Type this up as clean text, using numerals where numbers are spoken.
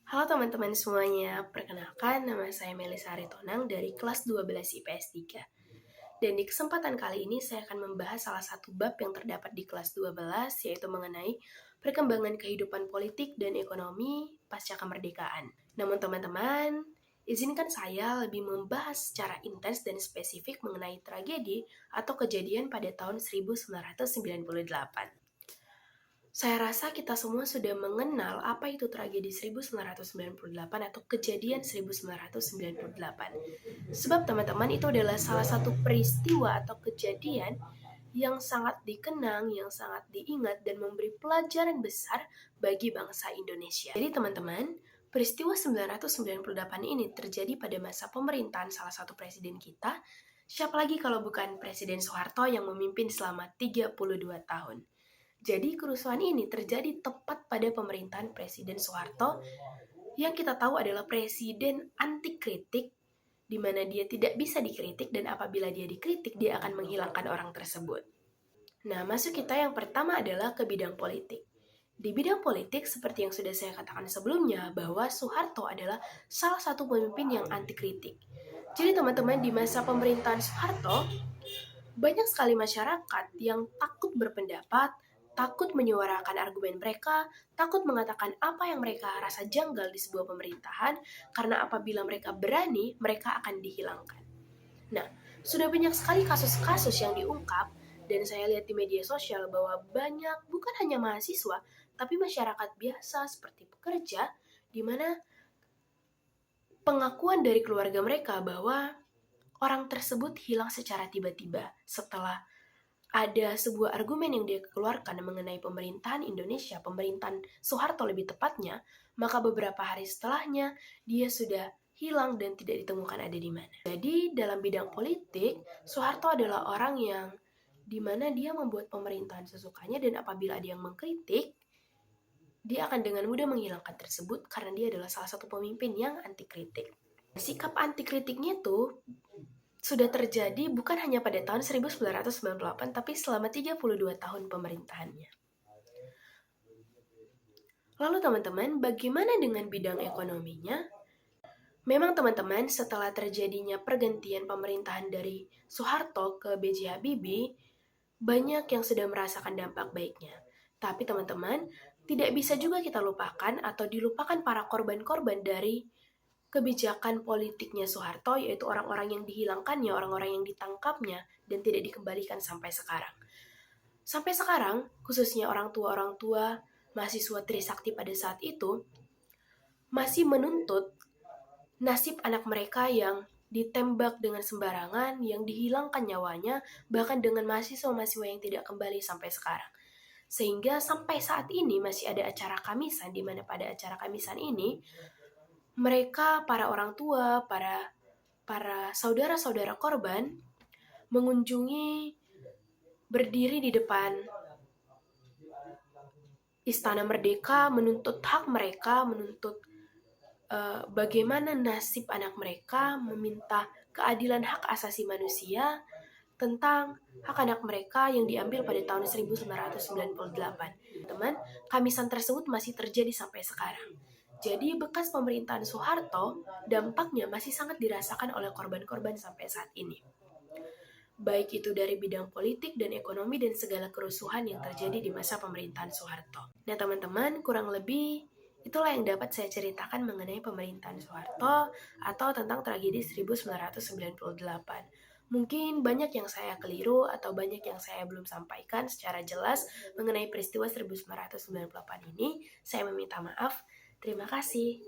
Halo teman-teman semuanya, perkenalkan nama saya Melisa Aritonang dari kelas 12 IPS 3. Dan di kesempatan kali ini saya akan membahas salah satu bab yang terdapat di kelas 12, yaitu mengenai perkembangan kehidupan politik dan ekonomi pasca kemerdekaan. Namun teman-teman, izinkan saya lebih membahas secara intens dan spesifik mengenai tragedi atau kejadian pada tahun 1998. Saya rasa kita semua sudah mengenal apa itu tragedi 1998 atau kejadian 1998. Sebab teman-teman itu adalah salah satu peristiwa atau kejadian yang sangat dikenang, yang sangat diingat dan memberi pelajaran besar bagi bangsa Indonesia. Jadi teman-teman, peristiwa 1998 ini terjadi pada masa pemerintahan salah satu presiden kita. Siapa lagi kalau bukan Presiden Soeharto yang memimpin selama 32 tahun. Jadi kerusuhan ini terjadi tepat pada pemerintahan Presiden Soeharto yang kita tahu adalah presiden anti kritik, di mana dia tidak bisa dikritik dan apabila dia dikritik dia akan menghilangkan orang tersebut. Nah, masuk kita yang pertama adalah ke bidang politik. Di bidang politik, seperti yang sudah saya katakan sebelumnya, bahwa Soeharto adalah salah satu pemimpin yang anti kritik. Jadi teman-teman, di masa pemerintahan Soeharto, banyak sekali masyarakat yang takut berpendapat, takut menyuarakan argumen mereka, takut mengatakan apa yang mereka rasa janggal di sebuah pemerintahan, karena apabila mereka berani, mereka akan dihilangkan. Nah, sudah banyak sekali kasus-kasus yang diungkap, dan saya lihat di media sosial bahwa banyak, bukan hanya mahasiswa, tapi masyarakat biasa seperti pekerja, di mana pengakuan dari keluarga mereka bahwa orang tersebut hilang secara tiba-tiba setelah ada sebuah argumen yang dia keluarkan mengenai pemerintahan Indonesia, pemerintahan Soeharto lebih tepatnya, maka beberapa hari setelahnya dia sudah hilang dan tidak ditemukan ada di mana. Jadi dalam bidang politik, Soeharto adalah orang yang di mana dia membuat pemerintahan sesukanya dan apabila ada yang mengkritik, dia akan dengan mudah menghilangkan tersebut karena dia adalah salah satu pemimpin yang anti kritik. Sikap anti kritiknya itu sudah terjadi bukan hanya pada tahun 1998, tapi selama 32 tahun pemerintahannya. Lalu teman-teman, bagaimana dengan bidang ekonominya? Memang teman-teman, setelah terjadinya pergantian pemerintahan dari Soeharto ke B.J. Habibie, banyak yang sudah merasakan dampak baiknya. Tapi teman-teman, tidak bisa juga kita lupakan atau dilupakan para korban-korban dari kebijakan politiknya Soeharto, yaitu orang-orang yang dihilangkannya, orang-orang yang ditangkapnya, dan tidak dikembalikan sampai sekarang. Sampai sekarang, khususnya orang tua, mahasiswa Trisakti pada saat itu, masih menuntut nasib anak mereka yang ditembak dengan sembarangan, yang dihilangkan nyawanya, bahkan dengan mahasiswa-mahasiswa yang tidak kembali sampai sekarang. Sehingga sampai saat ini masih ada acara kamisan, di mana pada acara kamisan ini, mereka, para orang tua, para saudara-saudara korban mengunjungi, berdiri di depan Istana Merdeka menuntut hak mereka, menuntut bagaimana nasib anak mereka, meminta keadilan hak asasi manusia tentang hak anak mereka yang diambil pada tahun 1998. Teman, kamisan tersebut masih terjadi sampai sekarang. Jadi bekas pemerintahan Soeharto dampaknya masih sangat dirasakan oleh korban-korban sampai saat ini. Baik itu dari bidang politik dan ekonomi dan segala kerusuhan yang terjadi di masa pemerintahan Soeharto. Nah teman-teman, kurang lebih itulah yang dapat saya ceritakan mengenai pemerintahan Soeharto atau tentang tragedi 1998. Mungkin banyak yang saya keliru atau banyak yang saya belum sampaikan secara jelas mengenai peristiwa 1998 ini. Saya meminta maaf. Terima kasih.